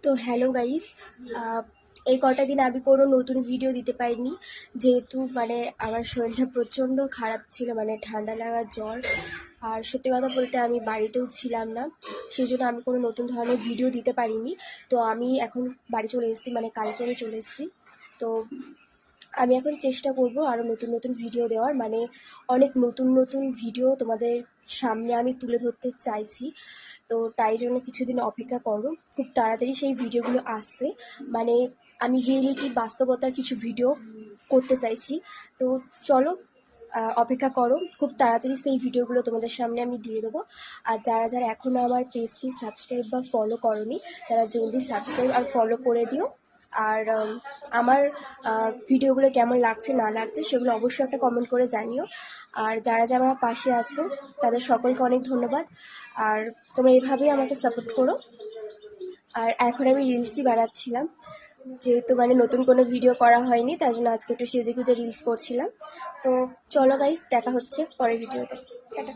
তো hello guys, এই কটা দিন আমি কোনো নতুন ভিডিও দিতে পারিনি, যেহেতু আমার শরীরটা প্রচণ্ড খারাপ ছিল, ঠান্ডা লাগা জ্বর। আর সত্যি কথা বলতে আমি বাড়িতেও ছিলাম না, সেই জন্য আমি কোনো নতুন ধরনের ভিডিও দিতে পারিনি। তো আমি এখন বাড়ি চলে এসেছি, কালকে আমি চলে এসেছি। তো আমি এখন চেষ্টা করব আরও নতুন নতুন ভিডিও দেওয়ার, অনেক নতুন নতুন ভিডিও তোমাদের সামনে আমি তুলে ধরতে চাইছি। তো তাই জন্য কিছুদিন অপেক্ষা করো, খুব তাড়াতাড়ি সেই ভিডিওগুলো আসছে। মানে আমি রিয়েলিটি বাস্তবতার কিছু ভিডিও করতে চাইছি। তো চলো, অপেক্ষা করো, খুব তাড়াতাড়ি সেই ভিডিওগুলো তোমাদের সামনে আমি দিয়ে দেবো। আর যারা যারা এখনও আমার পেজটি সাবস্ক্রাইব বা ফলো করোনি, তারা জলদি সাবস্ক্রাইব আর ফলো করে দিও। আর আমার ভিডিওগুলো কেমন লাগছে না লাগছে সেগুলো অবশ্যই একটা কমেন্ট করে জানিও। আর যারা যারা আমার পাশে আছো তাদের সকলকে অনেক ধন্যবাদ। আর তোমরা এইভাবেই আমাকে সাপোর্ট করো। আর এখন আমি রিলসই বানাচ্ছিলাম, যেহেতু নতুন কোনো ভিডিও করা হয়নি, তাই জন্য আজকে একটু সেজে গুজে রিলস করছিলাম। তো চলো গাইস, দেখা হচ্ছে পরের ভিডিওতে। টাটা।